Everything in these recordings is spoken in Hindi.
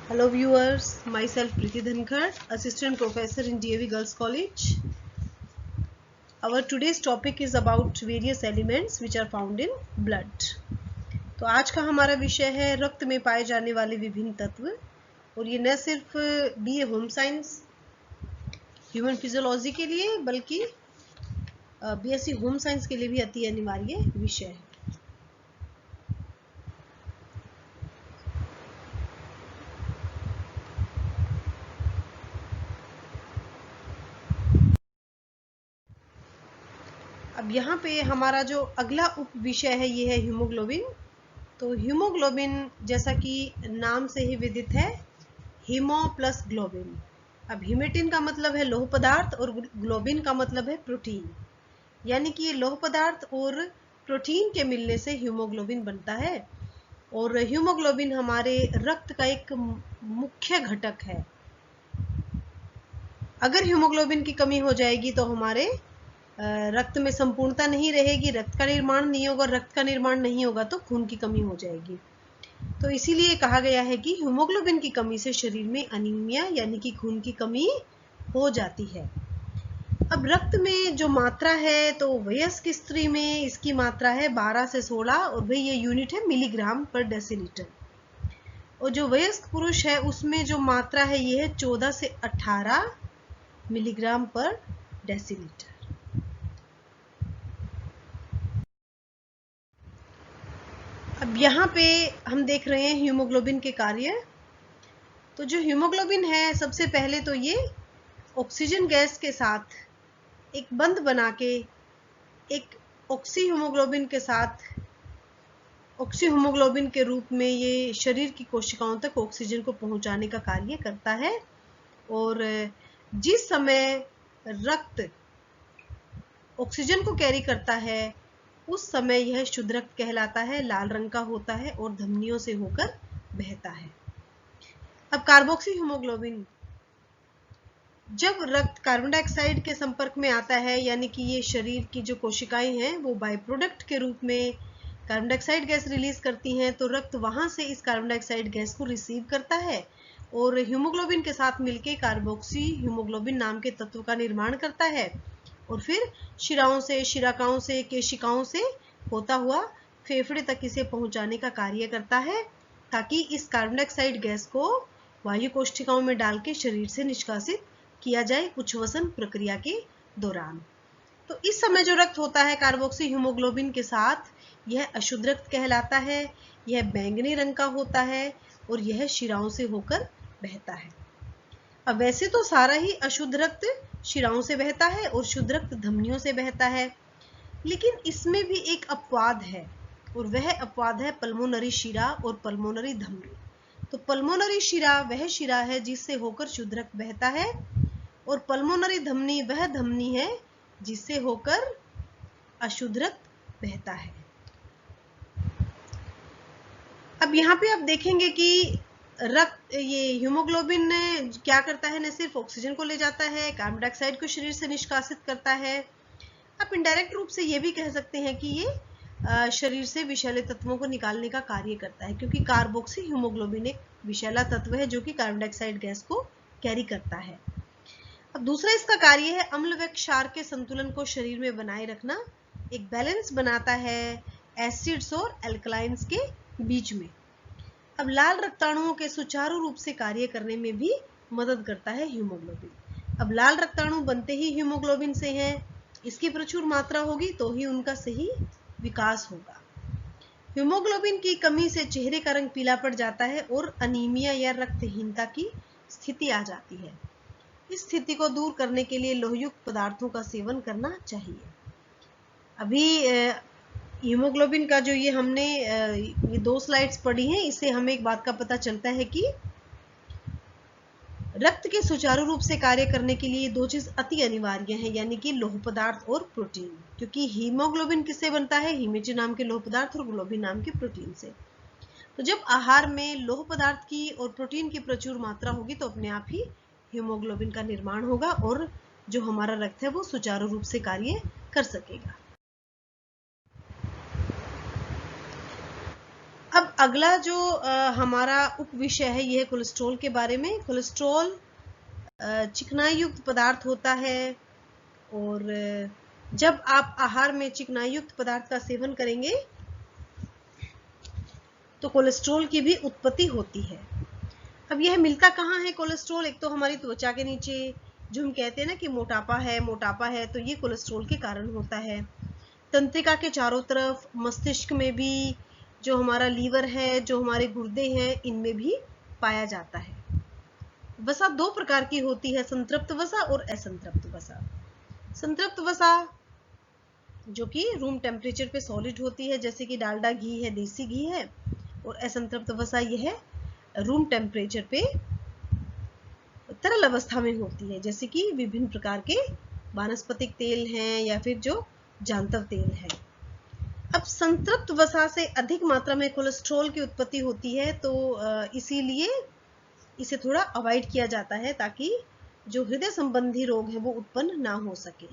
Hello viewers, myself Preeti Dhankar, Assistant Professor in DAV Girls College. Our today's topic is about various elements which are found in blood. तो आज का हमारा विषय है रक्त में पाए जाने वाले विभिन्न तत्व, और ये न सिर्फ BA home science human physiology के लिए बल्कि बीएससी होम साइंस के लिए भी अति अनिवार्य विषय है। अब यहाँ पे हमारा जो अगला उप विषय है ये है हीमोग्लोबिन। तो हीमोग्लोबिन जैसा कि नाम से ही विदित है, हीमो प्लस ग्लोबिन। अब हीमेटिन का मतलब है लौह पदार्थ और ग्लोबिन का मतलब है प्रोटीन, यानी कि ये लौह पदार्थ और प्रोटीन के मिलने से हीमोग्लोबिन बनता है। और हीमोग्लोबिन हमारे रक्त का एक मुख्य घटक है। अगर हीमोग्लोबिन की कमी हो जाएगी तो हमारे रक्त में संपूर्णता नहीं रहेगी, रक्त का निर्माण नहीं होगा। रक्त का निर्माण नहीं होगा तो खून की कमी हो जाएगी। तो इसीलिए कहा गया है कि हीमोग्लोबिन की कमी से शरीर में अनीमिया यानी कि खून की कमी हो जाती है। अब रक्त में जो मात्रा है, तो वयस्क स्त्री में इसकी मात्रा है 12 से 16, और भाई ये यूनिट है मिलीग्राम पर डेसीलीटर। और जो वयस्क पुरुष है उसमें जो मात्रा है ये है 14 से 18 मिलीग्राम पर डेसीलीटर। अब यहाँ पे हम देख रहे हैं हीमोग्लोबिन के कार्य। तो जो हीमोग्लोबिन है, सबसे पहले तो ये ऑक्सीजन गैस के साथ एक बंध बना के एक ऑक्सी हीमोग्लोबिन के साथ ऑक्सी हीमोग्लोबिन के रूप में ये शरीर की कोशिकाओं तक ऑक्सीजन को पहुंचाने का कार्य करता है। और जिस समय रक्त ऑक्सीजन को कैरी करता है उस समय यह शुद्ध रक्त कहलाता है, लाल रंग का होता है और धमनियों से होकर बहता है। अब कार्बोक्सी हीमोग्लोबिन, जब रक्त कार्बन डाइऑक्साइड के संपर्क में आता है, यानी कि ये शरीर की जो कोशिकाएं हैं वो बाय प्रोडक्ट के रूप में कार्बन डाइऑक्साइड गैस रिलीज करती हैं, तो रक्त वहां से इस कार्बन डाइऑक्साइड गैस को रिसीव करता है और हीमोग्लोबिन के साथ मिलकर कार्बोक्सी हीमोग्लोबिन नाम के तत्व का निर्माण करता है। और फिर शिराओं से, शिराकाओं से, केशिकाओं से होता हुआ फेफड़े तक इसे पहुंचाने का कार्य करता है, ताकि इस कार्बन डाइऑक्साइड गैस को वायु कोशिकाओं में डाल के शरीर से निष्कासित किया जाए उच्छ्वसन प्रक्रिया के दौरान। तो इस समय जो रक्त होता है कार्बोक्सी हीमोग्लोबिन के साथ, यह अशुद्ध रक्त कहलाता है। यह बैंगनी रंग का होता है और यह शिराओं से होकर बहता है। अब वैसे तो सारा ही अशुद्ध रक्त शिराओं से बहता है और शुद्ध रक्त धमनियों से बहता है, लेकिन इसमें भी एक अपवाद है, और वह अपवाद है पल्मोनरी शिरा और पल्मोनरी धमनी। तो पल्मोनरी शिरा वह शिरा है जिससे होकर शुद्ध रक्त बहता है, और पल्मोनरी धमनी वह धमनी है जिससे होकर अशुद्ध रक्त बहता है। अब यहाँ पे आप देखेंगे कि रक्त, ये हीमोग्लोबिन क्या करता है, न सिर्फ ऑक्सीजन को ले जाता है, कार्बन डाइऑक्साइड को शरीर से निष्कासित करता है। आप इनडायरेक्ट रूप से ये भी कह सकते हैं कि ये शरीर से विषैले तत्वों को निकालने का कार्य करता है, क्योंकि कार्बोक्सी हीमोग्लोबिन एक विषैला तत्व है जो कि कार्बन डाइऑक्साइड गैस को कैरी करता है। अब दूसरा इसका कार्य है अम्ल व क्षार के संतुलन को शरीर में बनाए रखना, एक बैलेंस बनाता है एसिड्स और एल्कलाइंस के बीच में। अब लाल रक्ताणुओं के सुचारू रूप से कार्य करने में भी मदद करता है हीमोग्लोबिन। अब लाल रक्ताणु बनते ही हीमोग्लोबिन से हैं, इसकी प्रचुर मात्रा होगी तो ही उनका सही विकास होगा। हीमोग्लोबिन की कमी से चेहरे का रंग पीला पड़ जाता है और अनीमिया या रक्तहीनता की स्थिति आ जाती है। इस स्थिति को दूर करने के लिए लोहयुक्त पदार्थों का सेवन करना चाहिए। अभी हीमोग्लोबिन का जो ये हमने ये 2 स्लाइड्स पढ़ी हैं, इससे हमें एक बात का पता चलता है कि रक्त के सुचारू रूप से कार्य करने के लिए 2 चीज अति अनिवार्य है, यानी कि लौह पदार्थ और प्रोटीन। क्योंकि हीमोग्लोबिन किससे बनता है, हीमेटिन नाम के लौह पदार्थ और ग्लोबिन नाम के प्रोटीन से। तो जब आहार में लौह पदार्थ की और प्रोटीन की प्रचुर मात्रा होगी तो अपने आप ही हीमोग्लोबिन का निर्माण होगा और जो हमारा रक्त है वो सुचारू रूप से कार्य कर सकेगा। अब अगला जो हमारा उप विषय है यह कोलेस्ट्रॉल के बारे में। कोलेस्ट्रॉल चिकनाई युक्त पदार्थ होता है और जब आप आहार में चिकनाई युक्त पदार्थ का सेवन करेंगे तो कोलेस्ट्रॉल की भी उत्पत्ति होती है। अब यह मिलता कहाँ है कोलेस्ट्रॉल? एक तो हमारी त्वचा के नीचे, जो हम कहते हैं ना कि मोटापा है, तो ये कोलेस्ट्रॉल के कारण होता है। तंत्रिका के चारों तरफ, मस्तिष्क में भी, जो हमारा लीवर है, जो हमारे गुर्दे हैं, इनमें भी पाया जाता है। वसा दो प्रकार की होती है, संतृप्त वसा और असंतृप्त वसा। संतृप्त वसा जो कि रूम टेम्परेचर पे सॉलिड होती है, जैसे कि डालडा घी है, देसी घी है, और असंतृप्त वसा यह रूम टेम्परेचर पे तरल अवस्था में होती है, जैसे कि विभिन्न प्रकार के वानस्पतिक तेल हैं या फिर जो जांतव तेल है। अब संतृप्त वसा से अधिक मात्रा में कोलेस्ट्रॉल की उत्पत्ति होती है, तो इसीलिए इसे थोड़ा अवॉइड किया जाता है ताकि जो हृदय संबंधी रोग है वो उत्पन्न ना हो सके।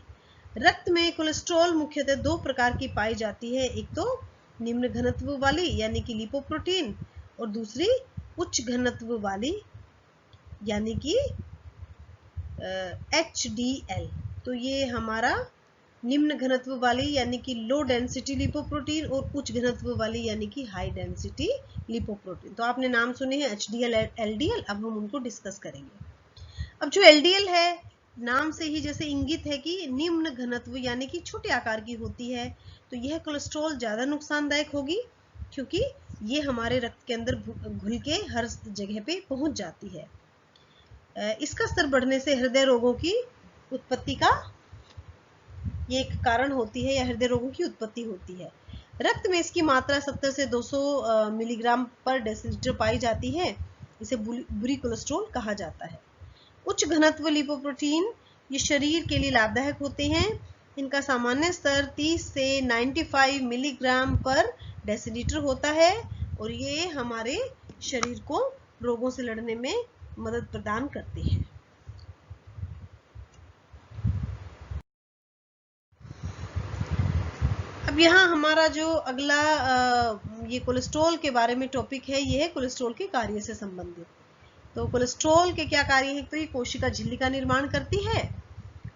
रक्त में कोलेस्ट्रॉल मुख्यतः दो प्रकार की पाई जाती है, एक तो निम्न घनत्व वाली यानी कि लिपोप्रोटीन, और दूसरी उच्च घनत्व वाली यानी कि HDL। तो ये हमारा निम्न घनत्व वाली यानी कि लो डेंसिटी लिपोप्रोटीन और उच्च घनत्व वाली यानी कि हाई डेंसिटी लिपोप्रोटीन। तो आपने नाम सुने हैं HDL, LDL, अब हम उनको डिस्कस करेंगे। अब जो LDL है, नाम से ही जैसे इंगित है कि निम्न घनत्व यानी कि छोटे आकार की होती है, तो यह कोलेस्ट्रॉल ज़्यादा नुकसानदायक होगी क्योंकि ये हमारे रक्त के अंदर घुल के हर जगह पे पहुंच जाती है। इसका स्तर बढ़ने से हृदय रोगों की उत्पत्ति का ये एक कारण होती है, या हृदय रोगों की उत्पत्ति होती है। रक्त में इसकी मात्रा 70 से 200 मिलीग्राम पर डेसीलीटर पाई जाती है, इसे बुरी कोलेस्ट्रॉल कहा जाता है। उच्च घनत्व लिपोप्रोटीन ये शरीर के लिए लाभदायक होते हैं। इनका सामान्य स्तर 30 से 95 मिलीग्राम पर डेसीलीटर होता है और ये हमारे शरीर को रोगों से लड़ने में मदद प्रदान करते हैं। अब यहाँ हमारा जो अगला ये कोलेस्ट्रॉल के बारे में टॉपिक है, ये है कोलेस्ट्रॉल के कार्य से संबंधित। तो कोलेस्ट्रॉल के क्या कार्य है? तो ये कोशिका झिल्ली का निर्माण करती है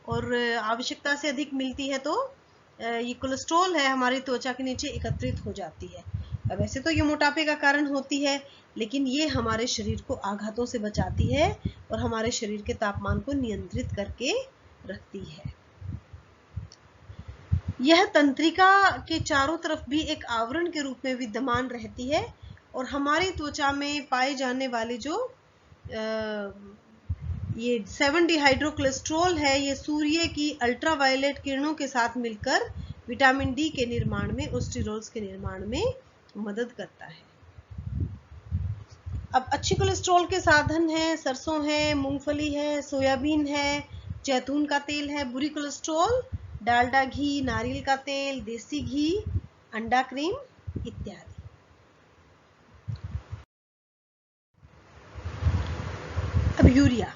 और आवश्यकता से अधिक मिलती है तो ये कोलेस्ट्रॉल है हमारी त्वचा के नीचे एकत्रित हो जाती है। अब वैसे तो ये मोटापे का कारण होती है, लेकिन ये हमारे शरीर को आघातों से बचाती है और हमारे शरीर के तापमान को नियंत्रित करके रखती है। यह तंत्रिका के चारों तरफ भी एक आवरण के रूप में विद्यमान रहती है और हमारी त्वचा में पाए जाने वाले जो ये 7 डिहाइड्रोकोलेस्ट्रॉल है, ये सूर्य की अल्ट्रावायलेट किरणों के साथ मिलकर विटामिन डी के निर्माण में और स्टेरॉल्स के निर्माण में मदद करता है। अब अच्छी कोलेस्ट्रॉल के साधन हैं, सरसों है, मूंगफली है, सोयाबीन है, जैतून का तेल है। बुरी कोलेस्ट्रॉल डालडा घी, नारियल का तेल, देसी घी, अंडा क्रीम इत्यादि। अब यूरिया,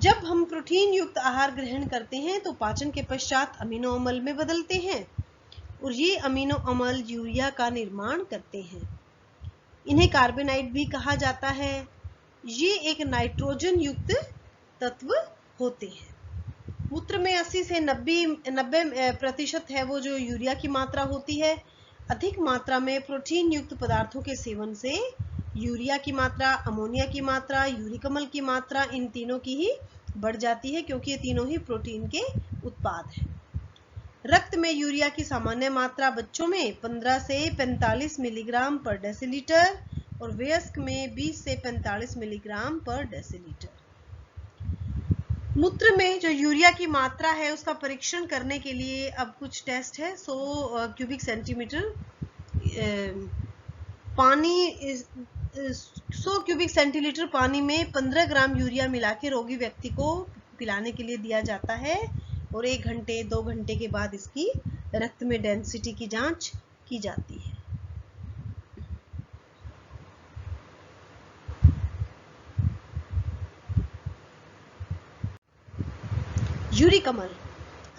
जब हम प्रोटीन युक्त आहार ग्रहण करते हैं तो पाचन के पश्चात अमीनो अम्ल में बदलते हैं और ये अमीनो अम्ल यूरिया का निर्माण करते हैं। इन्हें कार्बोनाइड भी कहा जाता है। ये एक नाइट्रोजन युक्त तत्व होते हैं। मूत्र में 80 से 90% है वो जो यूरिया की मात्रा होती है। अधिक मात्रा में प्रोटीन युक्त पदार्थों के सेवन से यूरिया की मात्रा, अमोनिया की मात्रा, यूरिक अम्ल की मात्रा, इन तीनों की ही बढ़ जाती है क्योंकि ये तीनों ही प्रोटीन के उत्पाद हैं। रक्त में यूरिया की सामान्य मात्रा बच्चों में 15 से 45 मिलीग्राम पर डेसीलीटर और वयस्क में 20 से 45 मिलीग्राम पर डेसीलीटर। मूत्र में जो यूरिया की मात्रा है उसका परीक्षण करने के लिए अब कुछ टेस्ट है। 100 क्यूबिक सेंटीमीटर पानी 100 क्यूबिक सेंटीलीटर पानी में 15 ग्राम यूरिया मिला के रोगी व्यक्ति को पिलाने के लिए दिया जाता है और 1 घंटे 2 घंटे के बाद इसकी रक्त में डेंसिटी की जांच की जाती है। यूरिक अम्ल,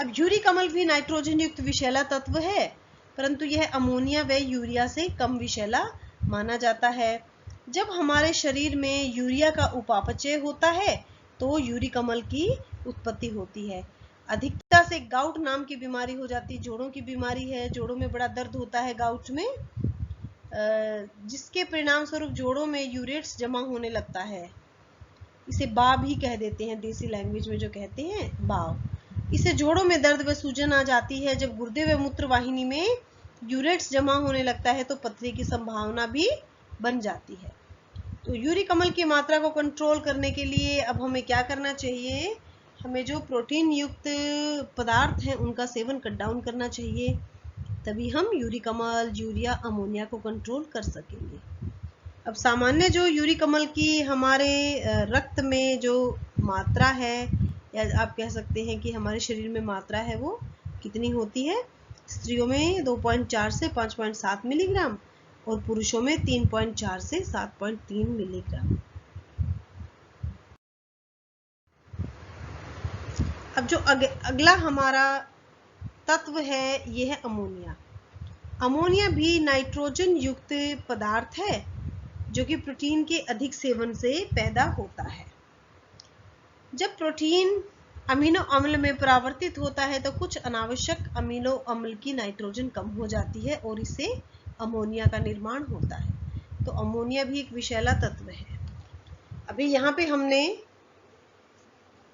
अब यूरिक अम्ल भी नाइट्रोजन युक्त विषैला तत्व है, परंतु यह अमोनिया व यूरिया से कम विषैला माना जाता है। जब हमारे शरीर में यूरिया का उपापचय होता है तो यूरिक अम्ल की उत्पत्ति होती है। अधिकता से गाउट नाम की बीमारी हो जाती है, जोड़ों की बीमारी है, जोड़ों में बड़ा दर्द होता है गाउट में, जिसके परिणाम स्वरूप जोड़ों में यूरेट्स जमा होने लगता है। इसे बाव ही कह देते हैं, देसी लैंग्वेज में जो कहते हैं बाव। इससे जोड़ों में दर्द व सूजन आ जाती है। जब गुर्दे व मूत्र वाहिनी में यूरेट्स जमा होने लगता है तो पथरी की संभावना भी बन जाती है। तो यूरिक अम्ल की मात्रा को कंट्रोल करने के लिए अब हमें क्या करना चाहिए? हमें जो प्रोटीन युक्त पदार्थ हैं उनका सेवन कट डाउन करना चाहिए, तभी हम यूरिक अम्ल, यूरिया, अमोनिया को कंट्रोल कर सकेंगे। अब सामान्य जो यूरिक अम्ल की हमारे रक्त में जो मात्रा है, या आप कह सकते हैं कि हमारे शरीर में मात्रा है, वो कितनी होती है? स्त्रियों में 2.4 से 5.7 मिलीग्राम और पुरुषों में 3.4 से 7.3 मिलीग्राम। अब जो अगला हमारा तत्व है ये है अमोनिया। अमोनिया भी नाइट्रोजन युक्त पदार्थ है जो कि प्रोटीन के अधिक सेवन से पैदा होता है। जब प्रोटीन अमीनो अम्ल में परावर्तित होता है तो कुछ अनावश्यक अमीनो अम्ल की नाइट्रोजन कम हो जाती है और इससे अमोनिया का निर्माण होता है। तो अमोनिया भी एक विषैला तत्व है। अभी यहाँ पे हमने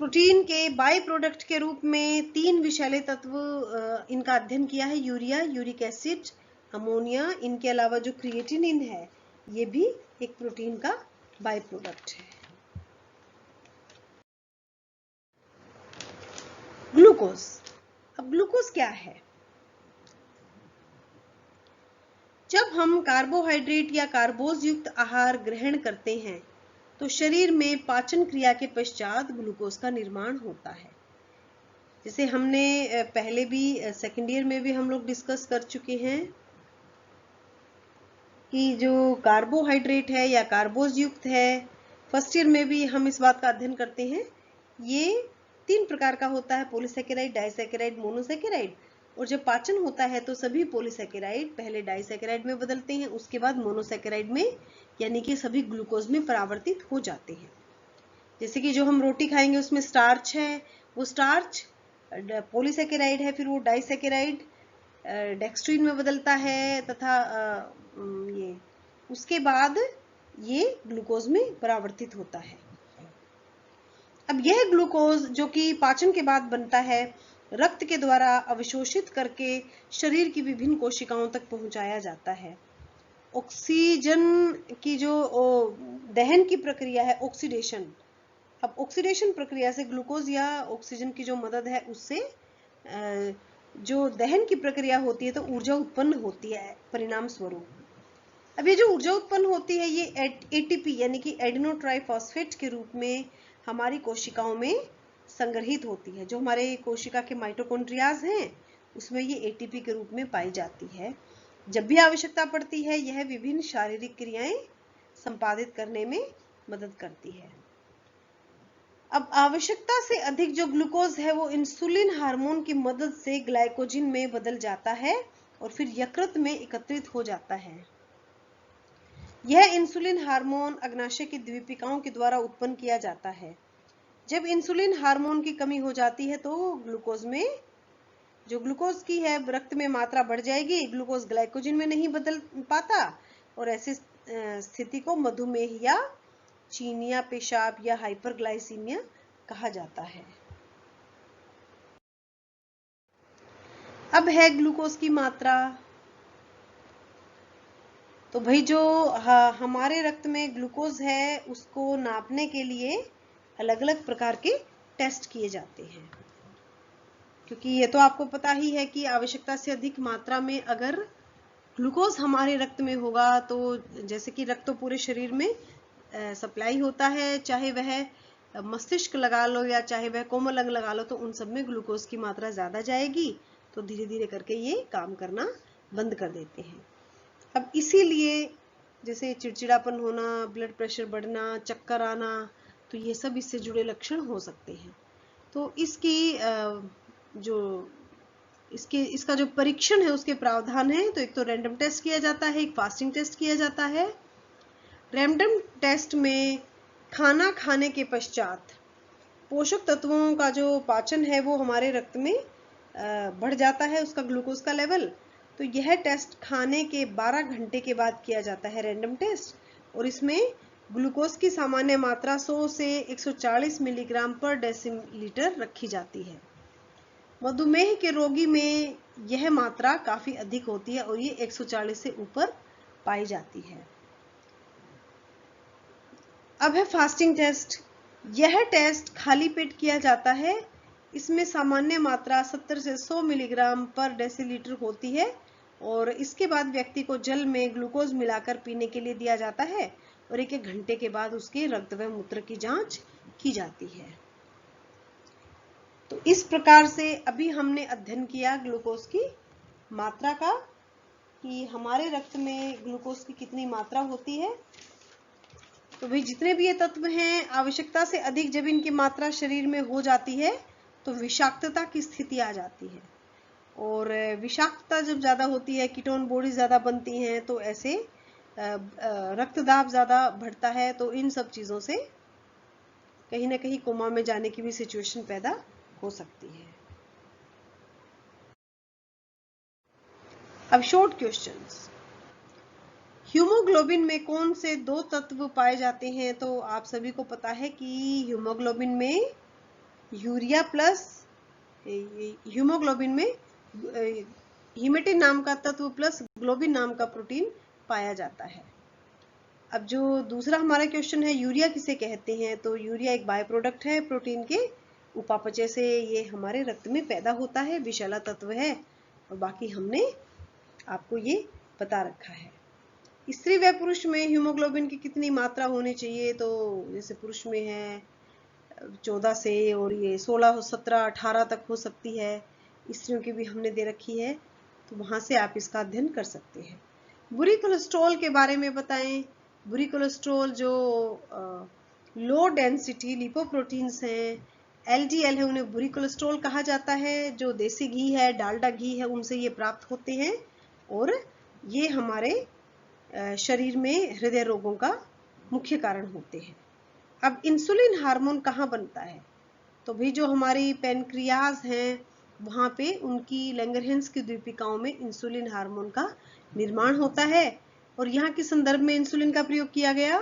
प्रोटीन के बाई प्रोडक्ट के रूप में 3 विषैले तत्व इनका अध्ययन किया है, यूरिया, यूरिक एसिड, अमोनिया। इनके अलावा जो क्रिएटिनिन है ये भी एक प्रोटीन का बाई प्रोडक्ट है। ग्लूकोज। अब ग्लूकोज क्या है? जब हम कार्बोहाइड्रेट या कार्बोज युक्त आहार ग्रहण करते हैं तो शरीर में पाचन क्रिया के पश्चात ग्लूकोज का निर्माण होता है। जैसे हमने पहले भी सेकेंड ईयर में भी हम लोग डिस्कस कर चुके हैं कि जो कार्बोहाइड्रेट है या कार्बोज युक्त है, फर्स्ट ईयर में भी हम इस बात का अध्ययन करते हैं। ये 3 प्रकार का होता है, पॉलीसैकेराइड, डाइसैकेराइड, मोनोसैकेराइड। और जब पाचन होता है तो सभी पॉलीसैकेराइड पहले डाइसैकेराइड में बदलते हैं, उसके बाद मोनोसैकेराइड में, यानी कि सभी ग्लूकोज में परावर्तित हो जाते हैं। जैसे कि जो हम रोटी खाएंगे उसमें स्टार्च है, वो स्टार्च पॉलीसैकेराइड है, फिर वो डाइसैकेराइड डेक्स्ट्रीन में बदलता है, तथा ये उसके बाद ये ग्लूकोज में परावर्तित होता है। अब यह ग्लूकोज जो कि पाचन के बाद बनता है, रक्त के द्वारा अवशोषित करके शरीर की विभिन्न कोशिकाओं तक पहुंचाया जाता है। ऑक्सीजन की जो दहन की प्रक्रिया है, ऑक्सीडेशन। अब ऑक्सीडेशन प्रक्रिया से ग्लूकोज या ऑक्सीजन की जो मदद है उससे जो दहन की प्रक्रिया होती है तो ऊर्जा उत्पन्न होती है परिणाम स्वरूप। अब ये जो ऊर्जा उत्पन्न होती है ये एटीपी यानी कि एडेनो ट्राइफॉस्फेट के रूप में हमारी कोशिकाओं में संग्रहित होती है। जो हमारे कोशिका के माइटोकॉन्ड्रियाज हैं उसमें ये एटीपी के रूप में पाई जाती है। जब भी आवश्यकता पड़ती है यह विभिन्न शारीरिक क्रियाएं संपादित करने में मदद करती है। अब आवश्यकता से अधिक जो ग्लूकोज है वो इंसुलिन हार्मोन की मदद से ग्लाइकोजन में बदल जाता है और फिर यकृत में एकत्रित हो जाता है। यह इंसुलिन हार्मोन अग्नाशय की द्वीपिकाओं के द्वारा उत्पन्न किया जाता है। जब इंसुलिन हार्मोन की कमी हो जाती है तो ग्लूकोज की है रक्त में मात्रा बढ़ जाएगी, ग्लूकोज ग्लाइकोजन में नहीं बदल पाता और ऐसी स्थिति को मधुमेह या चीनिया पेशाब या हाइपरग्लाइसीमिया कहा जाता है। अब है ग्लूकोज की मात्रा। तो भाई जो हमारे रक्त में ग्लूकोज है उसको नापने के लिए अलग अलग प्रकार के टेस्ट किए जाते हैं, क्योंकि ये तो आपको पता ही है कि आवश्यकता से अधिक मात्रा में अगर ग्लूकोज हमारे रक्त में होगा तो जैसे कि रक्त तो पूरे शरीर में सप्लाई होता है, चाहे वह मस्तिष्क लगा लो या चाहे वह कोमल अंग लगा लो, तो उन सब में ग्लूकोज की मात्रा ज्यादा जाएगी तो धीरे धीरे करके ये काम करना बंद कर देते हैं। अब इसीलिए जैसे चिड़चिड़ापन होना, ब्लड प्रेशर बढ़ना, चक्कर आना, तो ये सब इससे जुड़े लक्षण हो सकते हैं। तो इसकी जो इसका जो परीक्षण है उसके प्रावधान है। तो एक तो रैंडम टेस्ट किया जाता है, एक फास्टिंग टेस्ट किया जाता है। रैंडम टेस्ट में खाना खाने के पश्चात पोषक तत्वों का जो पाचन है वो हमारे रक्त में बढ़ जाता है, उसका ग्लूकोज का लेवल। तो यह टेस्ट खाने के 12 घंटे के बाद किया जाता है, रैंडम टेस्ट। और इसमें ग्लूकोज की सामान्य मात्रा 100 से 140 मिलीग्राम पर डेसीलीटर रखी जाती है। मधुमेह के रोगी में यह मात्रा काफी अधिक होती है और ये 140 से ऊपर पाई जाती है। अब है फास्टिंग टेस्ट। यह टेस्ट खाली पेट किया जाता है। इसमें सामान्य मात्रा 70 से 100 मिलीग्राम पर डेसीलीटर होती है और इसके बाद व्यक्ति को जल में ग्लूकोज मिलाकर पीने के लिए दिया जाता है और एक घंटे के बाद उसके रक्त व मूत्र की जांच की जाती है। तो इस प्रकार से अभी हमने अध्ययन किया ग्लूकोज की मात्रा का, कि हमारे रक्त में ग्लूकोज की कितनी मात्रा होती है। तो भाई जितने भी ये तत्व हैं, आवश्यकता से अधिक जब इनकी मात्रा शरीर में हो जाती है तो विषाक्तता की स्थिति आ जाती है। और विषाक्तता जब ज्यादा होती है, कीटोन बॉडी ज्यादा बनती हैं, तो ऐसे रक्तदाब ज्यादा बढ़ता है। तो इन सब चीजों से कहीं ना कहीं कोमा में जाने की भी सिचुएशन पैदा हो सकती है। अब शॉर्ट क्वेश्चंस। हीमोग्लोबिन में कौन से 2 तत्व पाए जाते हैं? तो आप सभी को पता है कि हीमोग्लोबिन में यूरिया प्लस हीमोग्लोबिन में हीमेटिन नाम का तत्व प्लस ग्लोबिन नाम का प्रोटीन पाया जाता है। अब जो दूसरा हमारा क्वेश्चन है, यूरिया किसे कहते हैं? तो यूरिया एक बाय प्रोडक्ट है प्रोटीन के उपापचय से, ये हमारे रक्त में पैदा होता है, विषैला तत्व है। और बाकी हमने आपको ये बता रखा है। स्त्री व पुरुष में हीमोग्लोबिन की कितनी मात्रा होनी चाहिए? तो जैसे पुरुष में है 14 से और ये 16, 17, 18 तक हो सकती है। स्त्रियों की भी हमने दे रखी है, तो वहां से आप इसका अध्ययन कर सकते हैं। बुरी कोलेस्ट्रॉल के बारे में बताएं। बुरी कोलेस्ट्रॉल जो लो डेंसिटी लिपोप्रोटीन्स हैं, LDL है, उन्हें बुरी कोलेस्ट्रॉल कहा जाता है। जो देसी घी है, डालडा घी है, उनसे ये प्राप्त होते हैं और ये हमारे शरीर में हृदय रोगों का मुख्य कारण होते हैं। अब इंसुलिन हार्मोन कहाँ बनता है? तो भी जो हमारी पैनक्रियाज हैं वहां पे उनकी लैंगरहैंस की द्वीपिकाओं में इंसुलिन हार्मोन का निर्माण होता है। और यहाँ के संदर्भ में इंसुलिन का प्रयोग किया गया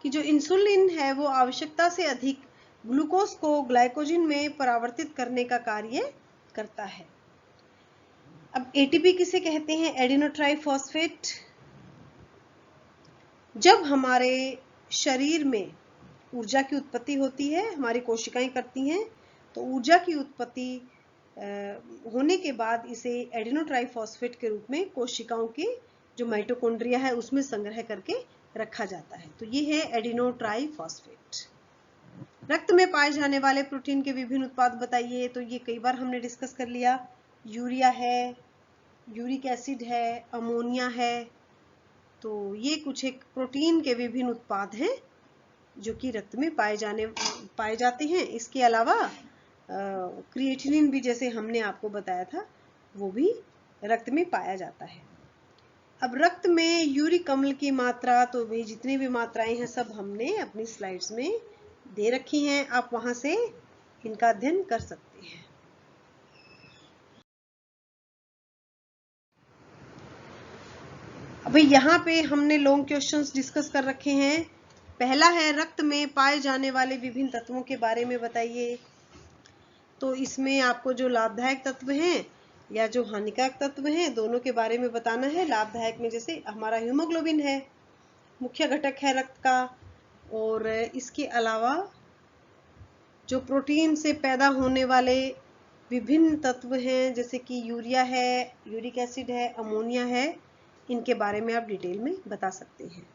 कि जो इंसुलिन है वो आवश्यकता से अधिक ग्लूकोज को ग्लाइकोजन में परावर्तित करने का कार्य करता है। अब एटीपी किसे कहते हैं? एडिनोट्राइफॉस्फेट। जब हमारे शरीर में ऊर्जा की उत्पत्ति होती है, हमारी कोशिकाएं करती हैं, तो ऊर्जा की उत्पत्ति होने के बाद इसे एडिनोट्राइफॉस्फेट के रूप में कोशिकाओं के जो माइटोकॉन्ड्रिया है उसमें संग्रह करके रखा जाता है। तो ये है एडिनोट्राइफॉस्फेट। रक्त में पाए जाने वाले प्रोटीन के विभिन्न उत्पाद बताइए। तो ये कई बार हमने डिस्कस कर लिया। यूरिया है, यूरिक एसिड है, अमोनिया है। तो ये कुछ एक प्रोटीन के विभिन्न उत्पाद हैं जो कि रक्त में पाए जाते हैं। इसके अलावा क्रिएटिनिन भी, जैसे हमने आपको बताया था, वो भी रक्त में पाया जाता है। अब रक्त में यूरिक अम्ल की मात्रा, तो भाई जितनी भी मात्राएं हैं सब हमने अपनी स्लाइड्स में दे रखी हैं, आप वहां से इनका अध्ययन कर सकते हैं। अभी यहाँ पे हमने लॉन्ग क्वेश्चंस डिस्कस कर रखे हैं। पहला है रक्त में पाए जाने वाले विभिन्न तत्वों के बारे में बताइए। तो इसमें आपको जो लाभदायक तत्व हैं या जो हानिकारक तत्व हैं दोनों के बारे में बताना है। लाभदायक में जैसे हमारा हीमोग्लोबिन है, मुख्य घटक है रक्त का। और इसके अलावा जो प्रोटीन से पैदा होने वाले विभिन्न तत्व हैं जैसे कि यूरिया है, यूरिक एसिड है, अमोनिया है, इनके बारे में आप डिटेल में बता सकते हैं।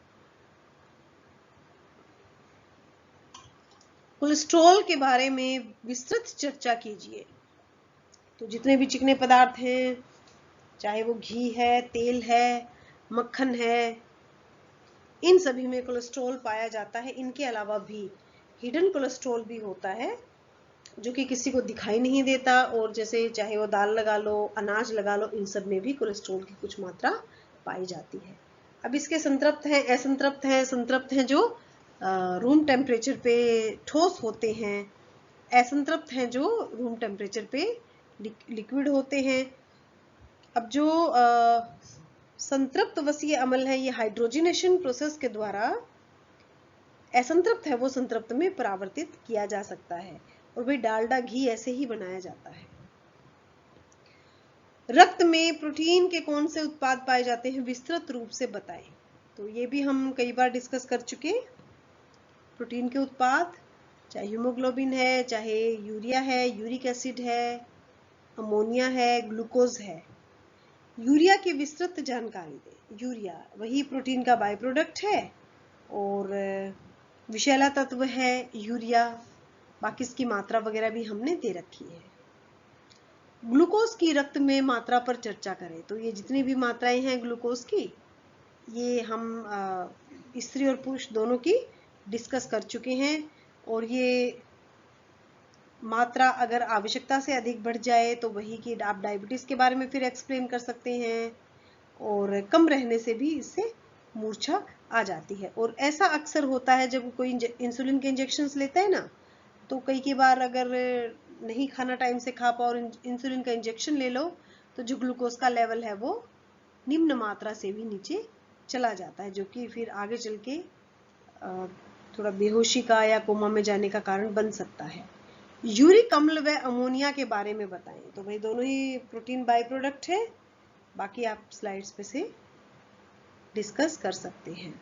कोलेस्ट्रॉल के बारे में विस्तृत चर्चा कीजिए। तो जितने भी चिकने पदार्थ हैं, चाहे वो घी है, तेल है, मक्खन है, इन सभी में कोलेस्ट्रॉल पाया जाता है। इनके अलावा भी हिडन कोलेस्ट्रॉल भी होता है जो कि किसी को दिखाई नहीं देता, और जैसे चाहे वो दाल लगा लो, अनाज लगा लो, इन सब में भी कोलेस्ट्रॉल की कुछ मात्रा पाई जाती है। अब इसके संतृप्त हैं, असंतृप्त हैं। संतृप्त हैं जो रूम टेम्परेचर पे ठोस होते हैं, असंतृप्त हैं जो रूम टेम्परेचर पे लिक्विड होते हैं। अब जो संतृप्त वसीय अम्ल है, ये हाइड्रोजनेशन प्रोसेस के द्वारा असंतृप्त है वो संतृप्त में परावर्तित किया जा सकता है, और वही डालडा घी ऐसे ही बनाया जाता है। रक्त में प्रोटीन के कौन से उत्पाद पाए जाते हैं, विस्तृत रूप से बताएं। तो ये भी हम कई बार डिस्कस कर चुके। प्रोटीन के उत्पाद चाहे हीमोग्लोबिन है, चाहे यूरिया है, यूरिक एसिड है, अमोनिया है, ग्लूकोज है। यूरिया की विस्तृत जानकारी दें। यूरिया वही प्रोटीन का बाय प्रोडक्ट है और विषैला तत्व है यूरिया। बाकी इसकी मात्रा वगैरह भी हमने दे रखी है। ग्लूकोज की रक्त में मात्रा पर चर्चा करें। तो ये जितनी भी मात्राएं हैं ग्लूकोज की, ये हम स्त्री और पुरुष दोनों की डिस्कस कर चुके हैं। और ये मात्रा अगर आवश्यकता से अधिक बढ़ जाए तो वही कि आप डायबिटीज के बारे में फिर एक्सप्लेन कर सकते हैं, और कम रहने से भी इससे मूर्छा आ जाती है। और ऐसा अक्सर होता है जब कोई इंसुलिन के इंजेक्शंस लेता है ना, तो कई बार अगर नहीं खाना टाइम से खा पाओ और इंसुलिन का इंजेक्शन ले लो, तो जो ग्लूकोज का लेवल है वो निम्न मात्रा से भी नीचे चला जाता है, जो कि फिर आगे चल के थोड़ा बेहोशी का या कोमा में जाने का कारण बन सकता है। यूरिक अम्ल व अमोनिया के बारे में बताएं। तो भाई दोनों ही प्रोटीन बाय प्रोडक्ट है, बाकी आप स्लाइड्स पे से डिस्कस कर सकते हैं।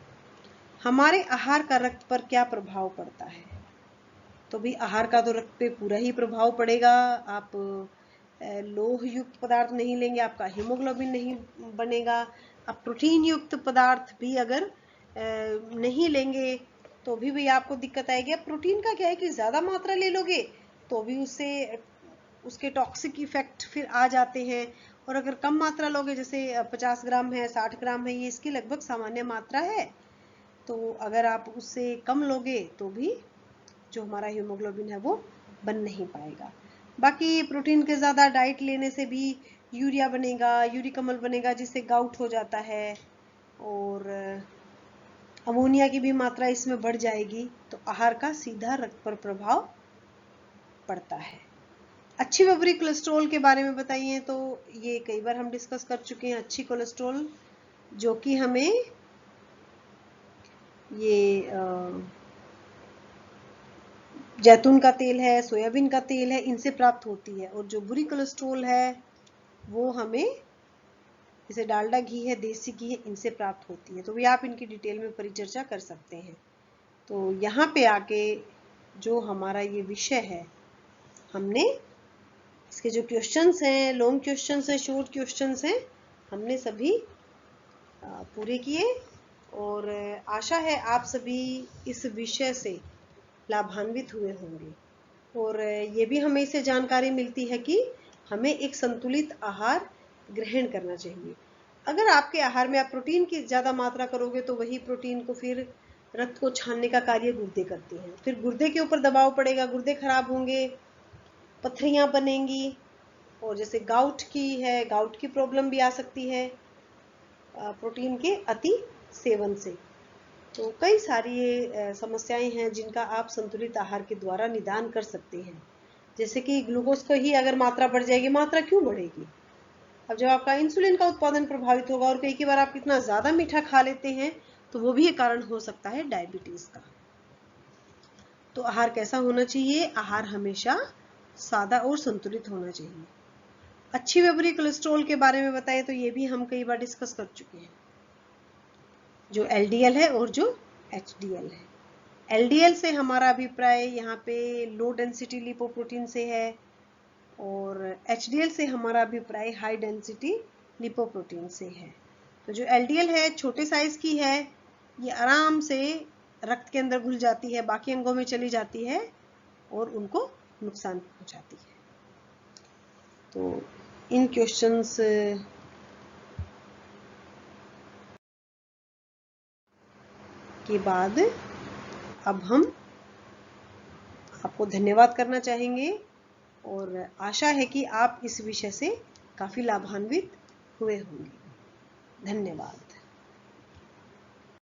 हमारे आहार का रक्त पर क्या प्रभाव पड़ता है। तो भी आहार का तो रक्त पे पूरा ही प्रभाव पड़ेगा। आप लोह युक्त पदार्थ नहीं लेंगे, आपका हीमोग्लोबिन नहीं बनेगा। आप प्रोटीन युक्त पदार्थ भी अगर नहीं लेंगे तो भी आपको दिक्कत आएगी। अब प्रोटीन का क्या है कि ज्यादा मात्रा ले लोगे तो भी उससे उसके टॉक्सिक इफेक्ट फिर आ जाते हैं, और अगर कम मात्रा लोगे, जैसे 50 ग्राम है, 60 ग्राम है, ये इसकी लगभग सामान्य मात्रा है, तो अगर आप उससे कम लोगे तो भी जो हमारा हीमोग्लोबिन है वो बन नहीं पाएगा। बाकी प्रोटीन के ज़्यादा डाइट लेने से भी यूरिया बनेगा, यूरिक अम्ल बनेगा, जिससे गाउट हो जाता है, और अमोनिया की भी मात्रा इसमें बढ़ जाएगी। तो आहार का सीधा रक्त पर प्रभाव पड़ता है। अच्छी बबरी कोलेस्ट्रॉल के बारे में बताइए। तो ये कई बार हम डिस्कस कर चुके हैं। अच्छी कोलेस्ट्रॉल जो कि हमें ये जैतून का तेल है, सोयाबीन का तेल है, इनसे प्राप्त होती है। और जो बुरी कोलेस्ट्रॉल है वो हमें जैसे डालडा घी है, देसी घी है, इनसे प्राप्त होती है। तो भी आप इनकी डिटेल में परिचर्चा कर सकते हैं। तो यहाँ पे आके जो हमारा ये विषय है, हमने इसके जो क्वेश्चंस हैं, लॉन्ग क्वेश्चंस हैं, शॉर्ट क्वेश्चंस हैं, हमने सभी पूरे किए। और आशा है आप सभी इस विषय से लाभान्वित हुए होंगे। और ये भी हमें इससे जानकारी मिलती है कि हमें एक संतुलित आहार ग्रहण करना चाहिए। अगर आपके आहार में आप प्रोटीन की ज़्यादा मात्रा करोगे तो वही प्रोटीन को फिर रक्त को छानने का कार्य गुर्दे करते हैं। फिर गुर्दे के ऊपर दबाव पड़ेगा, गुर्दे खराब होंगे, पथरियाँ बनेंगी, और जैसे गाउट की है, गाउट की प्रॉब्लम भी आ सकती है प्रोटीन के अति सेवन से। तो कई सारी ये समस्याएं हैं जिनका आप संतुलित आहार के द्वारा निदान कर सकते हैं। जैसे कि ग्लूकोज को ही अगर मात्रा बढ़ जाएगी, मात्रा क्यों बढ़ेगी। अब जब आपका इंसुलिन का उत्पादन प्रभावित होगा और कई बार आप इतना ज्यादा मीठा खा लेते हैं तो वो भी एक कारण हो सकता है डायबिटीज का। तो आहार कैसा होना चाहिए। आहार हमेशा सादा और संतुलित होना चाहिए। अच्छी बबरी कोलेस्ट्रॉल के बारे में बताएं। तो ये भी हम कई बार डिस्कस कर चुके हैं, जो एलडीएल है और जो एचडीएल है। एलडीएल से हमारा अभिप्राय यहाँ पे लो डेंसिटी लिपोप्रोटीन से है, और एचडीएल से हमारा अभिप्राय हाई डेंसिटी लिपोप्रोटीन से है। तो जो एलडीएल है छोटे साइज की है, ये आराम से रक्त के अंदर घुल जाती है, बाकी अंगों में चली जाती है और उनको नुकसान पहुंचाती है। तो इन क्वेश्चंस के बाद अब हम आपको धन्यवाद करना चाहेंगे और आशा है कि आप इस विषय से काफ़ी लाभान्वित हुए होंगे। धन्यवाद।